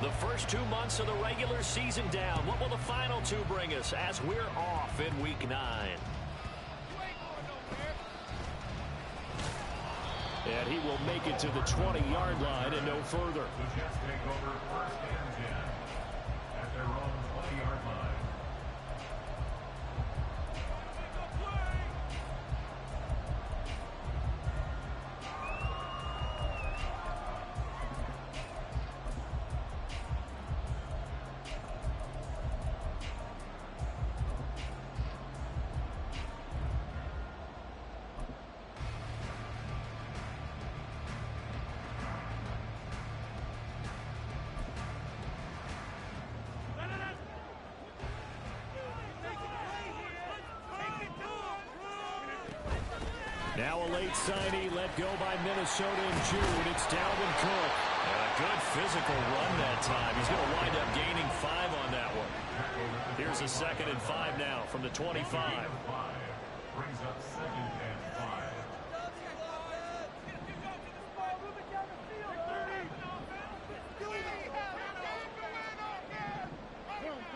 The first 2 months of the regular season down. What will the final two bring us as we're off in Week 9? And he will make it to the 20-yard line and no further. The Jets take over first and 10 at their own 20-yard line. Now a late signee let go by Minnesota in June. It's Dalvin Cook. And a good physical run that time. He's going to wind up gaining 5 on that one. Here's a 2nd and 5 now from the 25. Brings up 2nd and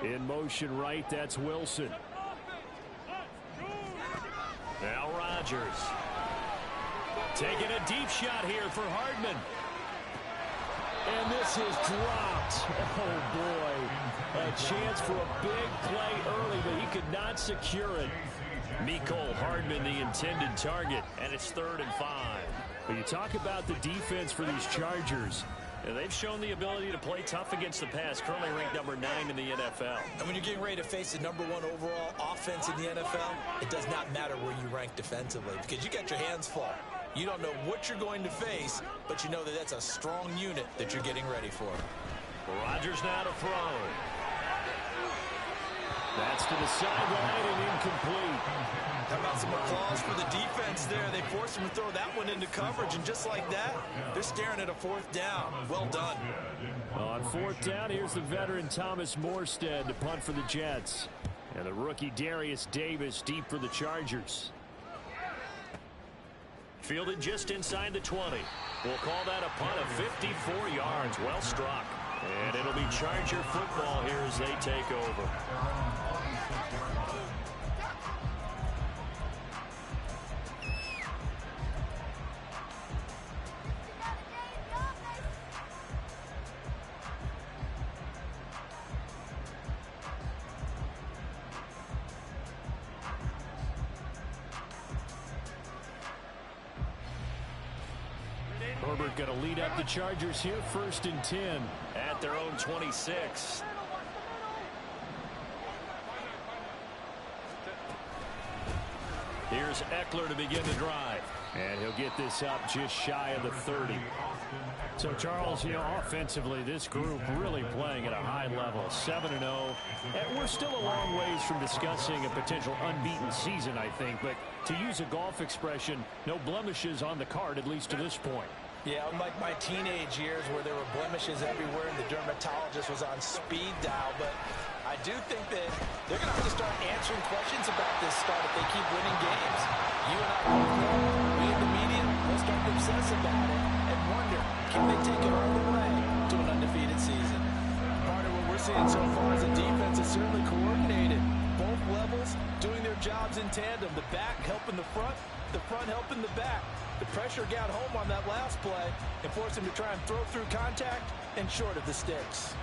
5. In motion right, that's Wilson. Now Rodgers. Taking a deep shot here for Hardman. And this is dropped. Oh, boy. A chance for a big play early, but he could not secure it. Mecole Hardman, the intended target, and it's 3rd and 5. But you talk about the defense for these Chargers. And they've shown the ability to play tough against the pass, currently ranked number 9 in the NFL. And when you're getting ready to face the number 1 overall offense in the NFL, it does not matter where you rank defensively because you got your hands full. You don't know what you're going to face, but you know that that's a strong unit that you're getting ready for. Rodgers now to throw. That's to the sideline and incomplete. How about some applause for the defense there? They forced him to throw that one into coverage, and just like that, they're staring at a 4th down. Well done. On 4th down, here's the veteran Thomas Morstead to punt for the Jets. And the rookie Darius Davis deep for the Chargers. Fielded just inside the 20. We'll call that a punt of 54 yards. Well struck. And it'll be Charger football here as they take over. Herbert going to lead up the Chargers here, 1st and 10 at their own 26. Here's Eckler to begin the drive. And he'll get this up just shy of the 30. So, Charles, you know, offensively, this group really playing at a high level, 7-0. And we're still a long ways from discussing a potential unbeaten season, I think. But to use a golf expression, no blemishes on the card, at least to this point. Yeah, unlike my teenage years where there were blemishes everywhere and the dermatologist was on speed dial. But I do think that they're going to have to start answering questions about this start if they keep winning games. You and I both know, we in the media will start to obsess about it and wonder, can they take it all the way to an undefeated season? Part of what we're seeing so far is the defense is certainly coordinated. Both levels doing their jobs in tandem. The back helping the front helping the back. The pressure got home on that last play and forced him to try and throw through contact and short of the sticks.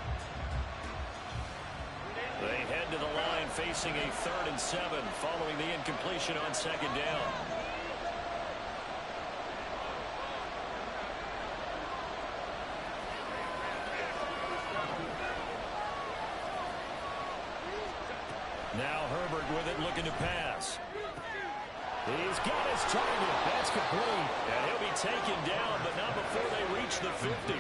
They head to the line facing a 3rd and 7 following the incompletion on 2nd down. Now Herbert with it, looking to pass. He's got his target. That's complete. And he'll be taken down, but not before they reach the 50.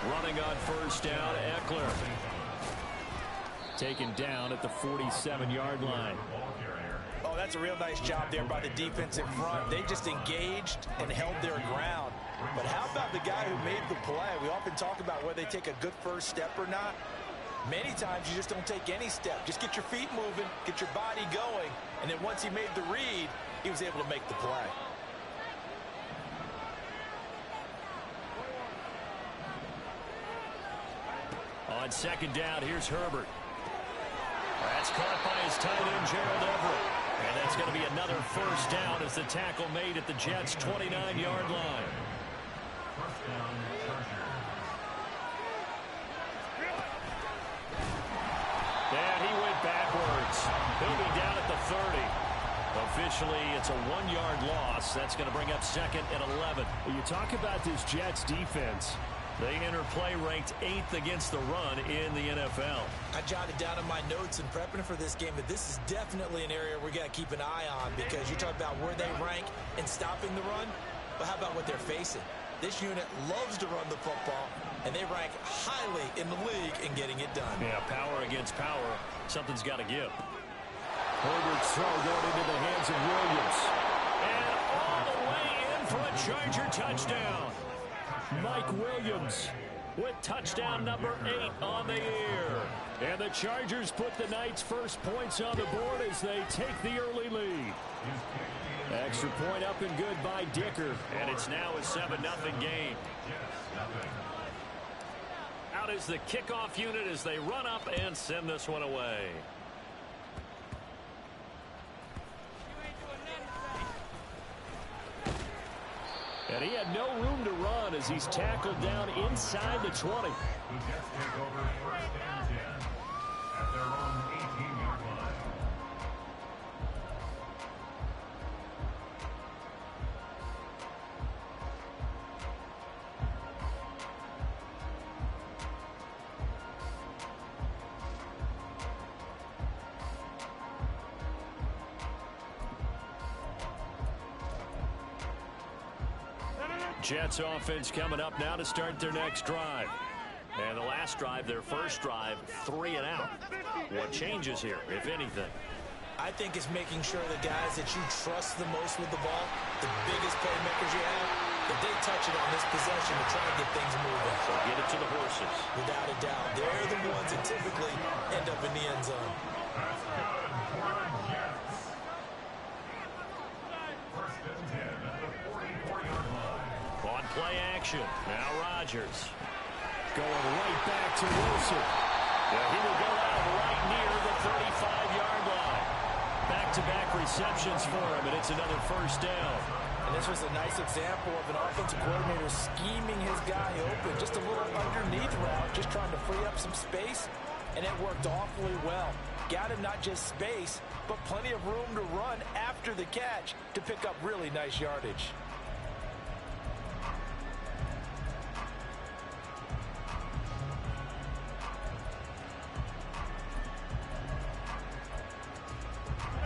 Running on 1st down, Eckler. Taken down at the 47-yard line. Oh, that's a real nice job there by the defense in front. They just engaged and held their ground. But how about the guy who made the play? We often talk about whether they take a good first step or not. Many times you just don't take any step. Just get your feet moving, get your body going, and then once he made the read, he was able to make the play. On second down, here's Herbert. That's caught by his tight end, Gerald Everett. And that's going to be another first down as the tackle made at the Jets' 29-yard line. First down, Chargers. And he went backwards. He'll be down at the 30. Officially, it's a 1-yard loss. That's going to bring up second and 11. You talk about this Jets defense. They enter play ranked 8th against the run in the NFL. I jotted down in my notes in prepping for this game that this is definitely an area we're going to keep an eye on, because you talk about where they rank in stopping the run, but how about what they're facing? This unit loves to run the football, and they rank highly in the league in getting it done. Yeah, power against power. Something's got to give. Herbert's throw going into the hands of Williams. And all the way in for a Charger touchdown. Mike Williams with touchdown number 8 on the year. And the Chargers put the Knights' first points on the board as they take the early lead. Extra point up and good by Dicker. And it's now a 7-0 game. Out is the kickoff unit as they run up and send this one away. And he had no room to run as he's tackled down inside the 20. The Jets take over first and 10 at their own 18-yard line. Jets offense coming up now to start their next drive. And the last drive, their first drive, 3 and out. What changes here, if anything? I think it's making sure the guys that you trust the most with the ball, the biggest playmakers you have, that they touch it on this possession to try to get things moving. So get it to the horses. Without a doubt. They're the ones that typically end up in the end zone. That's good for the Jets. First and 10 at the 44-yard line. On play action, now Rodgers. Going right back to Wilson. He will go out right near the 35-yard line. Back-to-back receptions for him, and it's another first down. And this was a nice example of an offensive coordinator scheming his guy open. Just a little underneath route, just trying to free up some space, and it worked awfully well. Got him not just space, but plenty of room to run after the catch to pick up really nice yardage.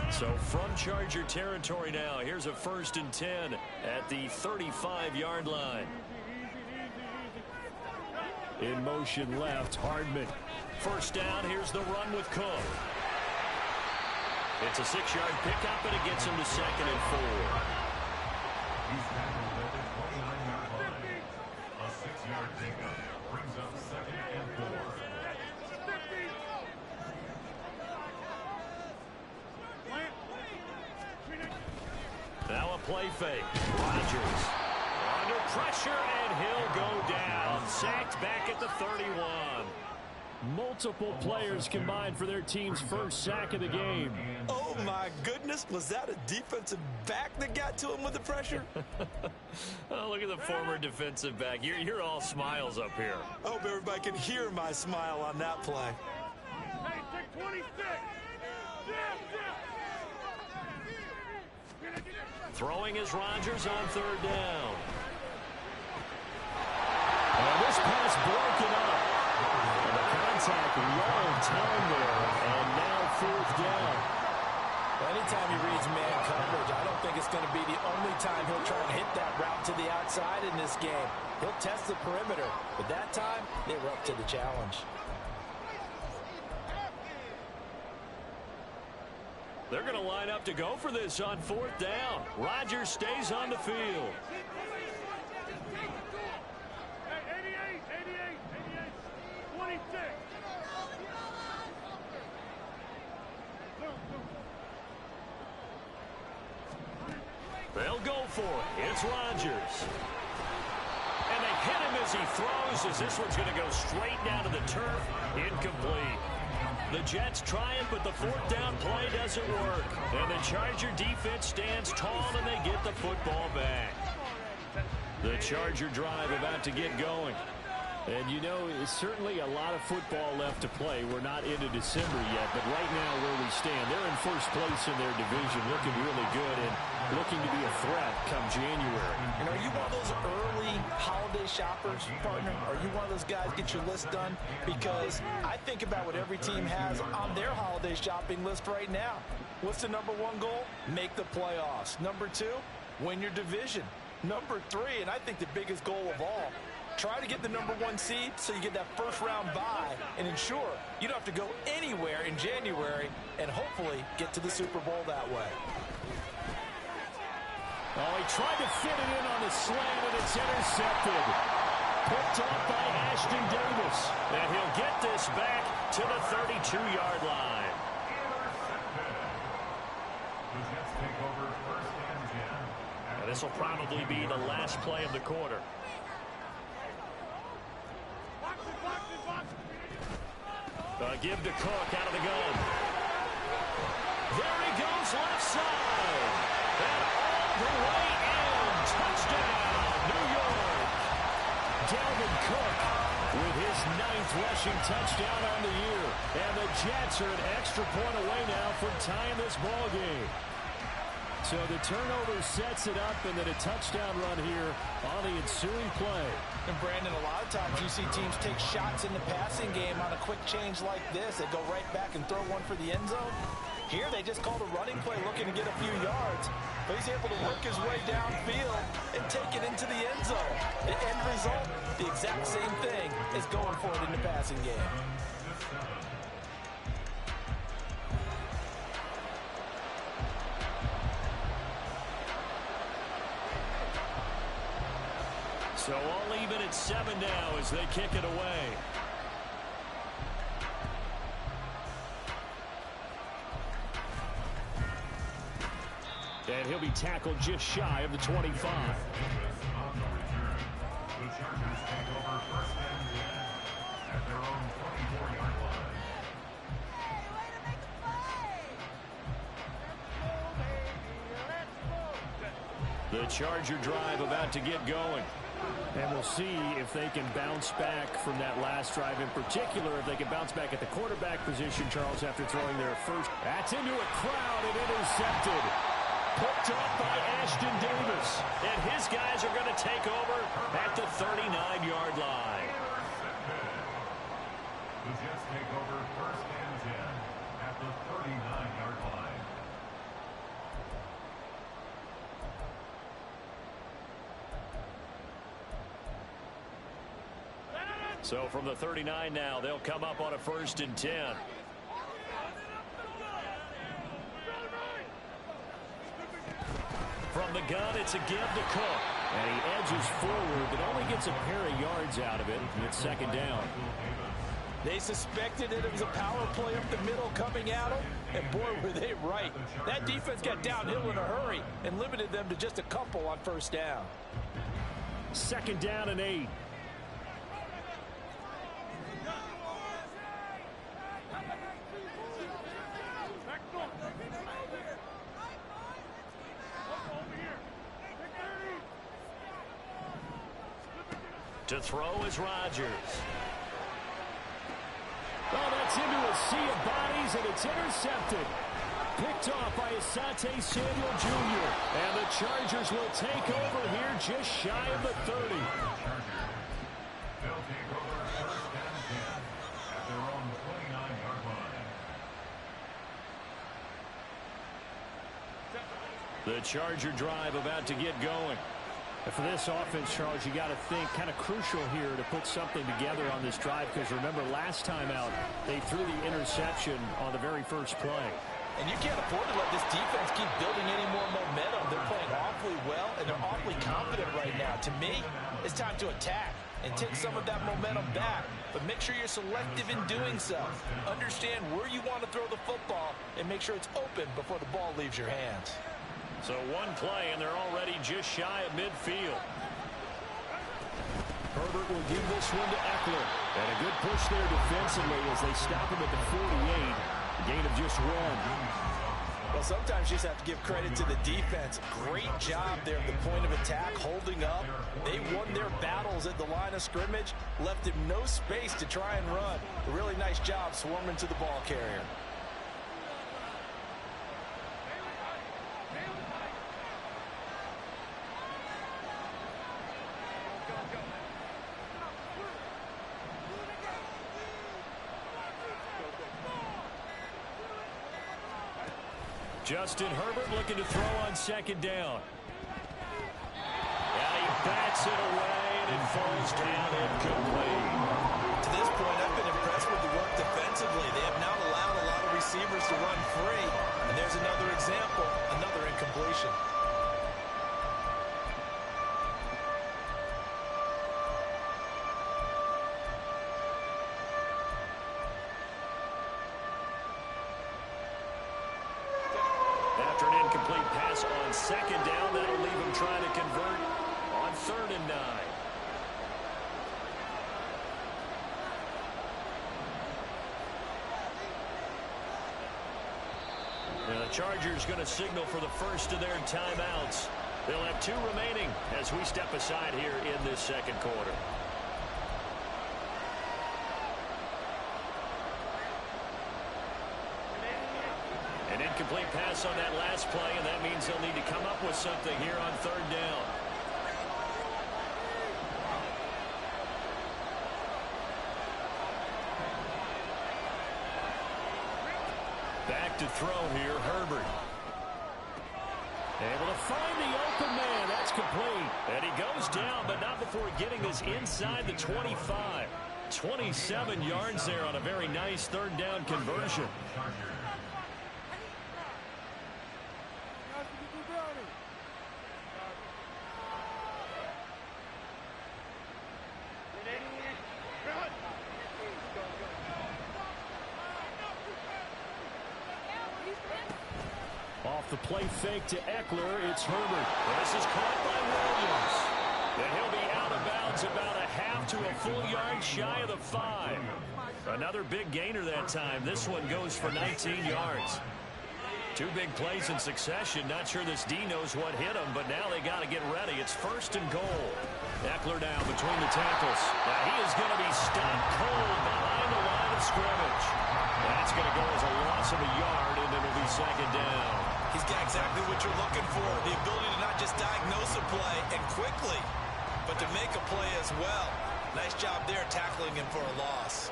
So from Charger territory now, here's a first and 10 at the 35-yard line. In motion left, Hardman. First down, here's the run with Cook. It's a 6-yard pickup, and it gets him to second and 4. He's tackled at the 29-yard line. A 6-yard pickup brings up second and 4. Now a play fake. Rodgers under pressure, and he'll go down. Sacked back at the 31. Multiple players combined for their team's first sack of the game. Oh, my goodness. Was that a defensive back that got to him with the pressure? Oh, look at the former defensive back. You're all smiles up here. I hope everybody can hear my smile on that play. Hey, take 26. Throwing is Rodgers on third down. And this pass broken up. And the contact long time there. And now fourth down. Anytime he reads man coverage, I don't think it's going to be the only time he'll try and hit that route to the outside in this game. He'll test the perimeter, but that time they were up to the challenge. They're going to line up to go for this on fourth down. Rodgers stays on the field. Hey, 88, 26. They'll go for it. It's Rodgers. And they hit him as he throws, as this one's going to go straight down to the turf. Incomplete. The Jets try it, but the fourth down play doesn't work. And the Charger defense stands tall, and they get the football back. The Charger drive about to get going. And you know, it's certainly a lot of football left to play. We're not into December yet, but right now where we stand, they're in first place in their division, looking really good and looking to be a threat come January. And are you one of those early holiday shoppers, partner? Are you one of those guys get your list done? Because I think about what every team has on their holiday shopping list right now. What's the number one goal? Make the playoffs. Number two, win your division. Number three, and I think the biggest goal of all, try to get the number one seed so you get that first round bye and ensure you don't have to go anywhere in January and hopefully get to the Super Bowl that way. Oh, he tried to fit it in on the slant, and it's intercepted. Picked off by Ashton Davis. And he'll get this back to the 32-yard line. The Jets take over first and 10. And this will probably be the last play of the quarter. Give to Cook out of the gun. There he goes, left side. And all the way in. Touchdown, New York. Dalvin Cook with his 9th rushing touchdown on the year. And the Jets are an extra point away now from tying this ball game. So the turnover sets it up, and then a touchdown run here on the ensuing play. And Brandon, a lot of times you see teams take shots in the passing game on a quick change like this. They go right back and throw one for the end zone. Here they just called a running play looking to get a few yards. But he's able to work his way downfield and take it into the end zone. The end result, the exact same thing as going for it in the passing game. So all even at 7 now as they kick it away. And he'll be tackled just shy of the 25. On the return, the Chargers take over first and 10 at their own 24-yard line. The Charger drive about to get going. And we'll see if they can bounce back from that last drive, in particular if they can bounce back at the quarterback position, Charles, after throwing their first. That's into a crowd and intercepted. Picked off by Ashton Davis. And his guys are going to take over at the 39-yard line. The Jets take over first and 10 at the 39-yard line. So from the 39 now, they'll come up on a 1st and 10. From the gun, it's a give to Cook. And he edges forward, but only gets a pair of yards out of it, and it's 2nd down. They suspected that it was a power play up the middle coming at them, and boy, were they right. That defense got downhill in a hurry and limited them to just a couple on 1st down. 2nd down and 8. To throw is Rodgers. Oh, that's into a sea of bodies, and it's intercepted. Picked off by Asante Samuel Jr. And the Chargers will take over here just shy of the 30. They'll take over first and 10 at their own 29-yard line. The Charger drive about to get going. And for this offense, Charles, you got to think kind of crucial here to put something together on this drive, because remember last time out they threw the interception on the very first play. And you can't afford to let this defense keep building any more momentum. They're playing awfully well, and they're awfully confident right now. To me, it's time to attack and take some of that momentum back. But make sure you're selective in doing so. Understand where you want to throw the football and make sure it's open before the ball leaves your hands. So one play, and they're already just shy of midfield. Herbert will give this one to Eckler. And a good push there defensively as they stop him at the 48. A gain of just 1. Well, sometimes you just have to give credit to the defense. Great job there at the point of attack, holding up. They won their battles at the line of scrimmage, left him no space to try and run. A really nice job swarming to the ball carrier. Justin Herbert looking to throw on second down. And he bats it away, and it falls down incomplete. To this point, I've been impressed with the work defensively. They have not allowed a lot of receivers to run free. And there's another example, another incompletion. After an incomplete pass on second down, that'll leave him trying to convert on 3rd and 9. Now the Chargers going to signal for the first of their timeouts. They'll have 2 remaining as we step aside here in this second quarter. An incomplete pass on that last play, and that means they'll need to come up with something here on 3rd down. Back to throw here, Herbert. Able to find the open man. That's complete. And he goes down, but not before getting us inside the 25. 27 yards there on a very nice 3rd down conversion. Off the play fake to Eckler, it's Herbert. And this is caught by Williams. And he'll be out of bounds about a half to a full yard shy of the 5. Another big gainer that time. This one goes for 19 yards. 2 big plays in succession. Not sure this D knows what hit him, but now they got to get ready. It's 1st and goal. Eckler down between the tackles. Now he is going to be stopped cold behind the line of scrimmage. That's going to go as a loss of a yard, and it'll be 2nd down. He's got exactly what you're looking for, the ability to not just diagnose a play and quickly, but to make a play as well. Nice job there tackling him for a loss.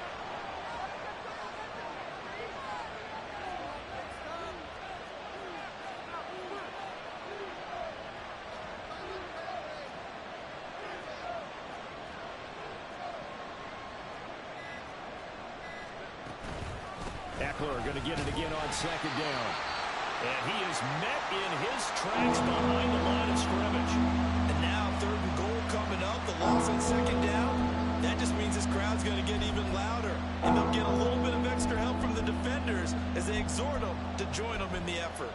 Eckler going to get it again on 2nd down. And he is met in his tracks behind the line of scrimmage. And now 3rd and goal coming up. The loss on 2nd down. That just means this crowd's going to get even louder. And they'll get a little bit of extra help from the defenders as they exhort them to join them in the effort.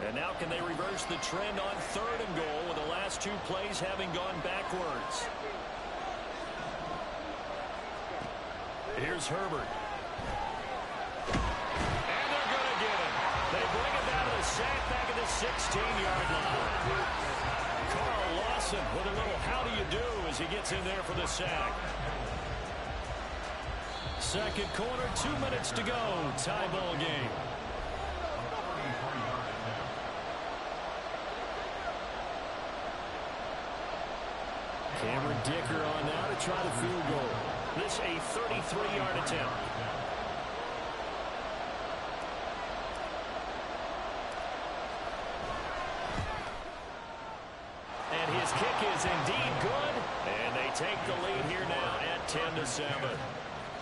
And now can they reverse the trend on 3rd and goal with the last 2 plays having gone backwards? Here's Herbert. And they're going to get him. They bring him down to the sack back at the 16-yard line. Carl Lawson with a little how do you do as he gets in there for the sack. 2nd quarter, 2 minutes to go. Tie ball game. Cameron Dicker on now to try the field goal. This a 33-yard attempt. And his kick is indeed good. And they take the lead here now at 10-7.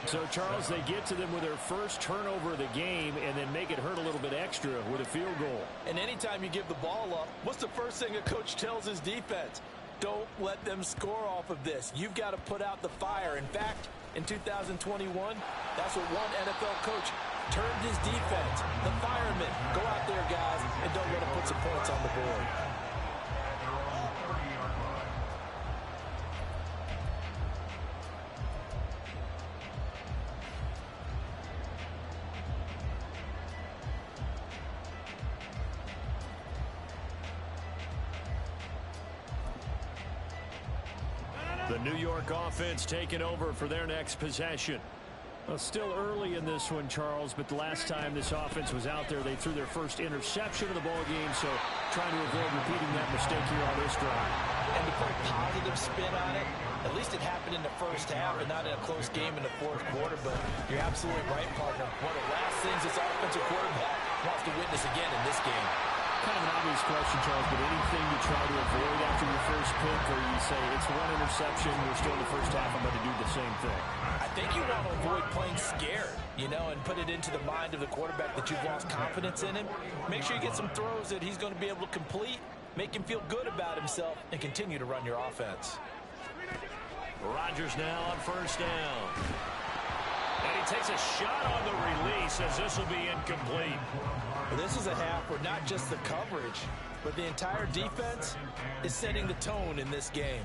So, Charles, they get to them with their first turnover of the game and then make it hurt a little bit extra with a field goal. And anytime you give the ball up, what's the first thing a coach tells his defense? Don't let them score off of this. You've got to put out the fire. In fact, in 2021? That's what one NFL coach turned his defense. The firemen, go out there, guys, and don't let them put some points on the board. The New York offense taking over for their next possession. Well, still early in this one, Charles, but the last time this offense was out there, they threw their first interception of the ball game, so trying to avoid repeating that mistake here on this drive. And to put a positive spin on it, at least it happened in the first half and not in a close game in the fourth quarter, but you're absolutely right, partner. One of the last things this offensive quarterback wants to witness again in this game. Kind of an obvious question, Charles, but anything you try to avoid after your first pick, or you say it's one interception, we're still in the first half, I'm going to do the same thing? I think you want to avoid playing scared, you know, and put it into the mind of the quarterback that you've lost confidence in him. Make sure you get some throws that he's going to be able to complete, make him feel good about himself, and continue to run your offense. Rodgers now on first down. And he takes a shot on the release as this will be incomplete. This is a half where not just the coverage, but the entire defense is setting the tone in this game.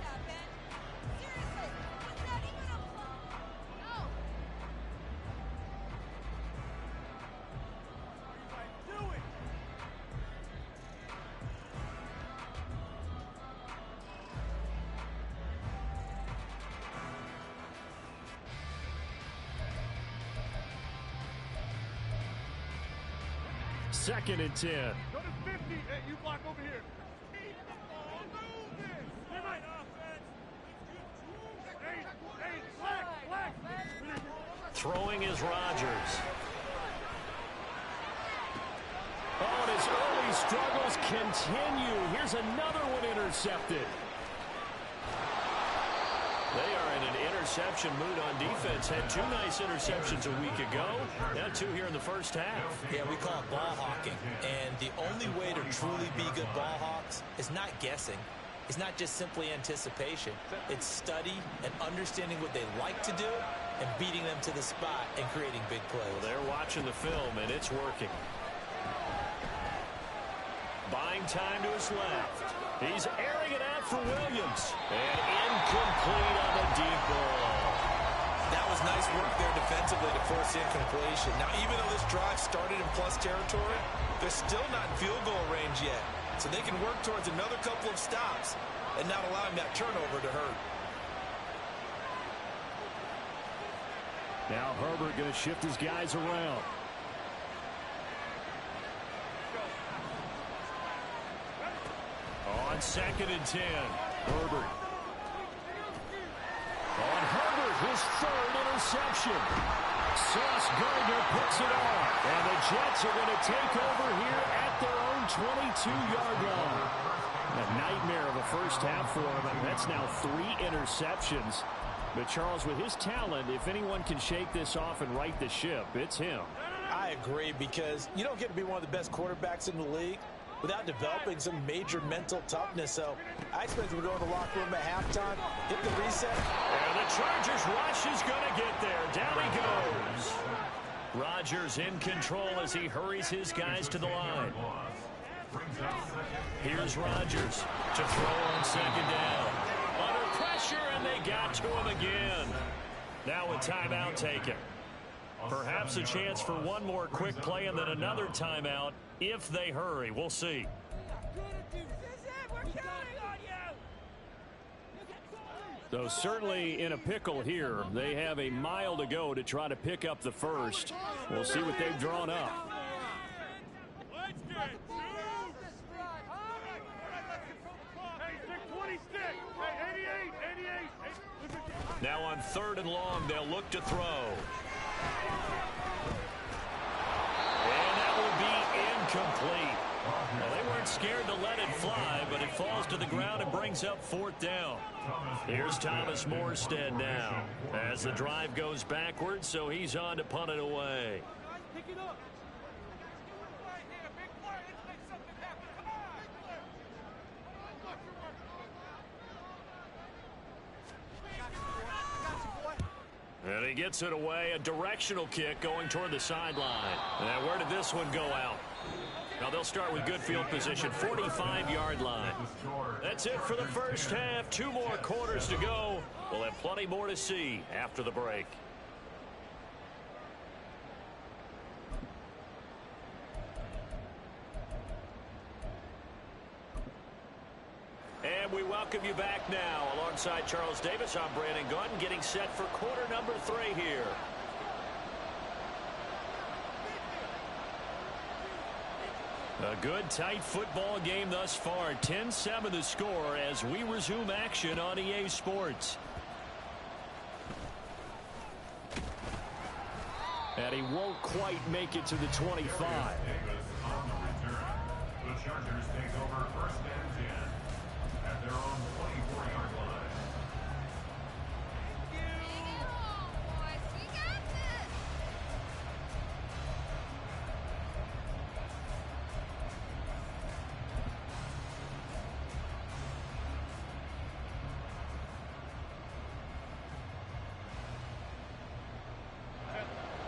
Second and 10. Go to 50. Hey, you block over here. Keep the ball moving. Hey, right. Hey, black. Throwing is Rodgers. Oh, and his early struggles continue. Here's another one intercepted. They are in an interception mood on defense. Had two nice interceptions a week ago. Now two here in the first half. Yeah, we call it ball hawking. And the only way to truly be good ball hawks is not guessing. It's not just simply anticipation. It's study and understanding what they like to do and beating them to the spot and creating big plays. Well, they're watching the film, and it's working. Buying time to his left. He's airing it out for Williams. And incomplete on the deep ball. That was nice work there defensively to force the incompletion. Now, even though this drive started in plus territory, they're still not in field goal range yet. So they can work towards another couple of stops and not allowing that turnover to hurt. Now Herbert going to shift his guys around. On second and 10, Herbert. On Herbert, his third interception. Sauce Gardner puts it on. And the Jets are going to take over here at their own 22-yard line. A nightmare of a first half for him. And that's now 3 interceptions. But Charles, with his talent, if anyone can shake this off and right the ship, it's him. I agree, because you don't get to be one of the best quarterbacks in the league without developing some major mental toughness. So I expect him to go in the locker room at halftime, hit the reset. And the Chargers rush is going to get there. Down he goes. Rodgers in control as he hurries his guys to the line. Here's Rodgers to throw on second down. Under pressure, and they got to him again. Now a timeout taken. Perhaps a chance for one more quick play and then another timeout if they hurry. We'll see. So certainly in a pickle here. They have a mile to go to try to pick up the first. We'll see what they've drawn up. Now on third and long, they'll look to throw. And that will be incomplete. Well, they weren't scared to let it fly, but it falls to the ground and brings up fourth down. Here's Thomas Morstead now as the drive goes backwards, so he's on to punt it away. And he gets it away, a directional kick going toward the sideline. And where did this one go out? Now they'll start with good field position, 45-yard line. That's it for the first half. 2 more quarters to go. We'll have plenty more to see after the break. And we welcome you back now. Alongside Charles Davis, I'm Brandon Gunn, getting set for quarter number 3 here. A good, tight football game thus far. 10-7 the score as we resume action on EA Sports. And he won't quite make it to the 25. The Chargers take over first and 10 at their own 24-yard line.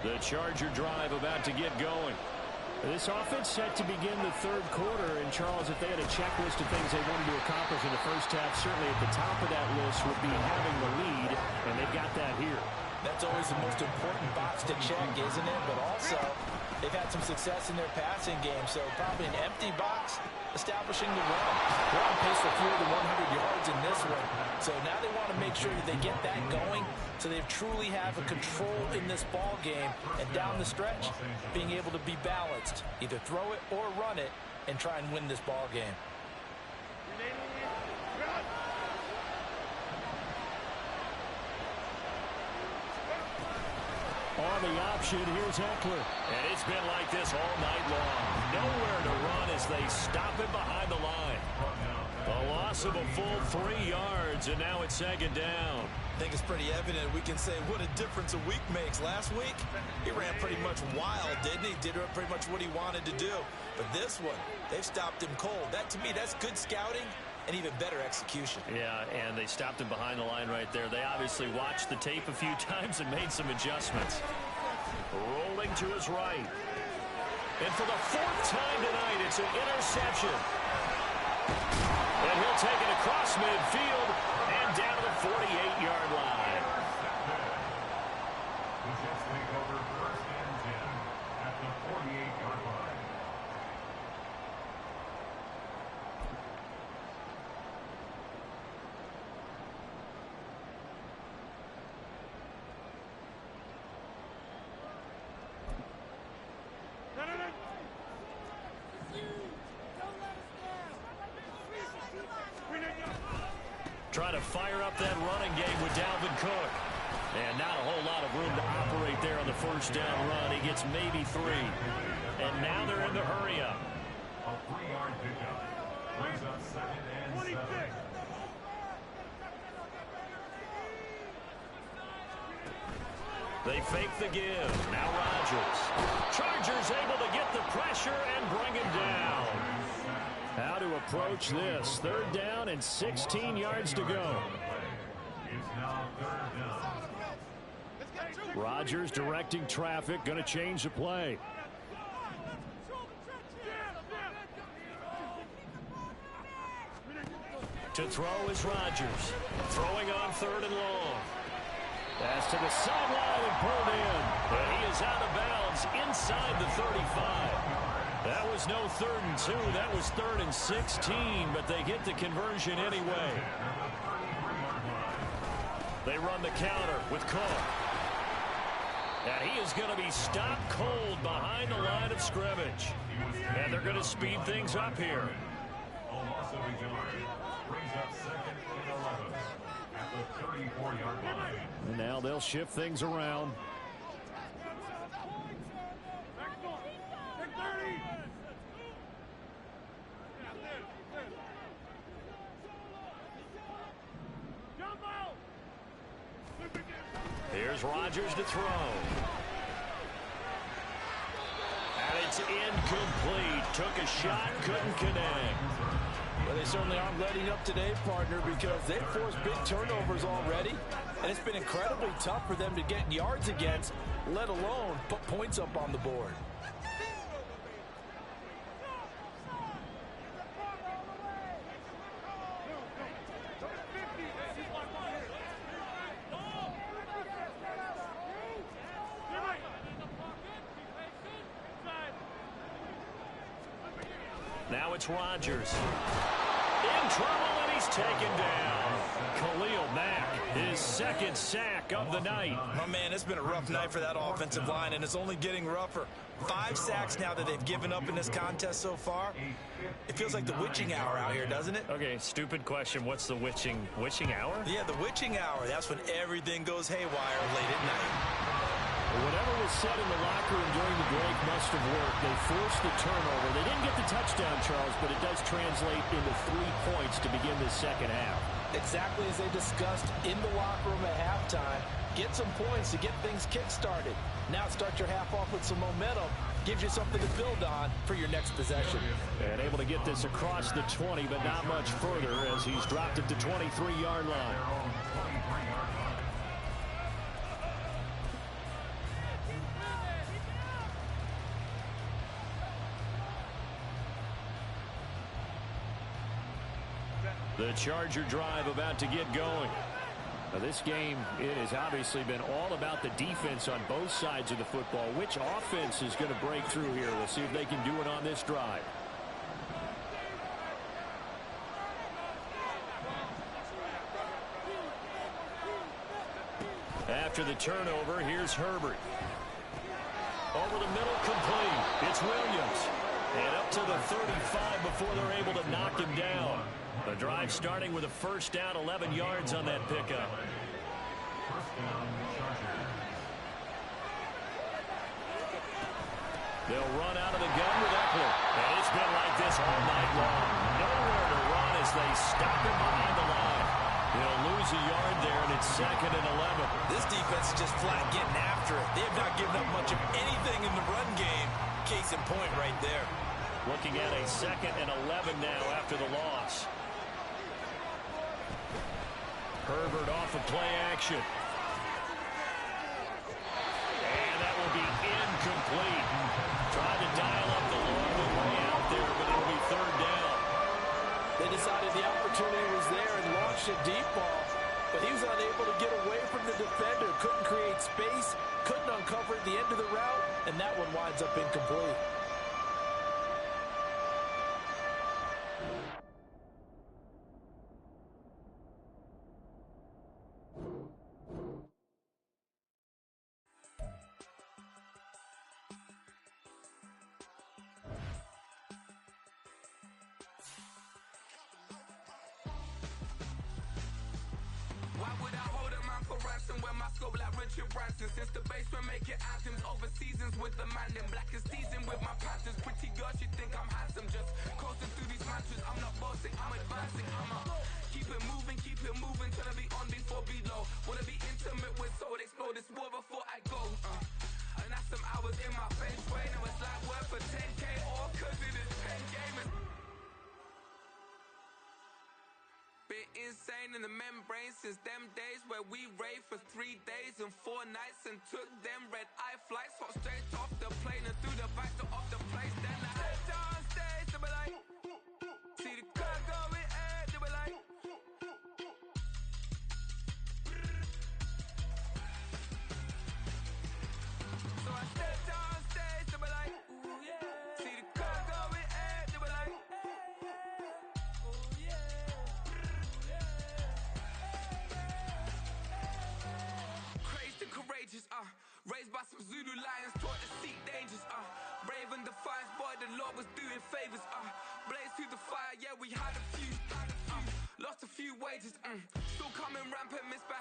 The Charger drive about to get going. This offense set to begin the 3rd quarter. And, Charles, if they had a checklist of things they wanted to accomplish in the first half, certainly at the top of that list would be having the lead, and they've got that here. That's always the most important box to check, isn't it? But also, they've had some success in their passing game, so probably an empty box establishing the run. They're on pace for fewer than 100 yards in this one. So now they want to make sure that they get that going so they truly have a control in this ball game. And down the stretch, being able to be balanced. Either throw it or run it and try and win this ball game. On the option, here's Eckler. And it's been like this all night long. Nowhere to run as they stop him behind the line. A loss of a full 3 yards, and now it's 2nd down. I think it's pretty evident. We can say what a difference a week makes. Last week, he ran pretty much wild, didn't he? Did pretty much what he wanted to do. But this one, they've stopped him cold. That, to me, that's good scouting and even better execution. Yeah, and they stopped him behind the line right there. They obviously watched the tape a few times and made some adjustments. Rolling to his right. And for the 4th time tonight, it's an interception. And he'll take it across midfield and down to the 48-yard line. The Jets take over first and 10 at the 48-yard line. Trying to fire up that running game with Dalvin Cook. And not a whole lot of room to operate there on the first down run. He gets maybe 3. And now they're in the hurry up. A 3-yard pickup brings up 2nd and 7. They fake the give. Now Rodgers. Chargers able to get the pressure and bring him down. How to approach this. 3rd down and 16 yards to go. It's now 3rd down. Rodgers directing traffic. Going to change the play. To throw is Rodgers. Throwing on 3rd and long. Pass to the sideline and pulled in. But he is out of bounds inside the 35. That was no 3rd and 2. That was 3rd and 16, but they get the conversion anyway. They run the counter with Cook. And he is going to be stopped cold behind the line of scrimmage. And they're going to speed things up here. A loss of a yard brings up 2nd and 11 at the 34-yard line. And now they'll shift things around. Here's Rodgers to throw. And it's incomplete. Took a shot, couldn't connect. Well, they certainly aren't letting up today, partner, because they've forced big turnovers already. And it's been incredibly tough for them to get yards against, let alone put points up on the board. Now it's Rodgers. In trouble, and he's taken down. Khalil Mack, his second sack of the night. Oh, man, it's been a rough night for that offensive line, and it's only getting rougher. 5 sacks now that they've given up in this contest so far. It feels like the witching hour out here, doesn't it? Okay, stupid question. What's the witching hour? Yeah, the witching hour. That's when everything goes haywire late at night. Whatever was said in the locker room during the break must have worked. They forced the turnover. They didn't get the touchdown, Charles, but it does translate into 3 points to begin this second half. Exactly as they discussed in the locker room at halftime. Get some points to get things kick-started. Now start your half off with some momentum. Gives you something to build on for your next possession. And able to get this across the 20, but not much further as he's dropped it to 23-yard line. The Charger drive about to get going. Now this game, it has obviously been all about the defense on both sides of the football. Which offense is going to break through here? We'll see if they can do it on this drive. After the turnover, here's Herbert. Over the middle, complete. It's Williams. And up to the 35 before they're able to knock him down. The drive starting with a first down, 11 yards on that pickup. They'll run out of the gun with Eckler. And it's been like this all night long. Nowhere to run as they stop him behind the line. They'll lose a yard there, and it's 2nd and 11. This defense is just flat getting after it. They have not given up much of anything in the run game. Case in point right there. Looking at a 2nd and 11 now after the loss. Herbert off of play action. And that will be incomplete. Tried to dial up the long way out there, but it'll be 3rd down. They decided the opportunity was there and launched a deep ball, but he was unable to get away from the defender. Couldn't create space, couldn't uncover the end of the route, and that one winds up incomplete. Why would I hold a man for ransom when my scope like Richard Branson? Since the basement making anthems over seasons with the man in black is seasoned with my patterns. Pretty girl, she think I'm handsome. Just coasting through these mantras. I'm not bossing, I'm advancing. Keep it moving, trying to be on before below. Wanna be intimate with soul, explore this war before I go. And that's some hours in my feng shui. Now it's like work for 10K all cause it is pen gaming. Been insane in the membrane since them days where we raved for 3 days and 4 nights and took them red-eye flights. Hot straight off the plane and through the back door of the place. Then I head down stage, they be like, see the crowd going air, they be like, so I step down stage, they be like, ooh yeah, see the crowd going air, they be like, oh yeah. Crazed and courageous, raised by some Zulu lions, taught to seek dangers, brave and defiant, boy, the Lord was doing favors, blaze through the fire, yeah, we had a few, lost a few wages, still coming rampant, misbehaving.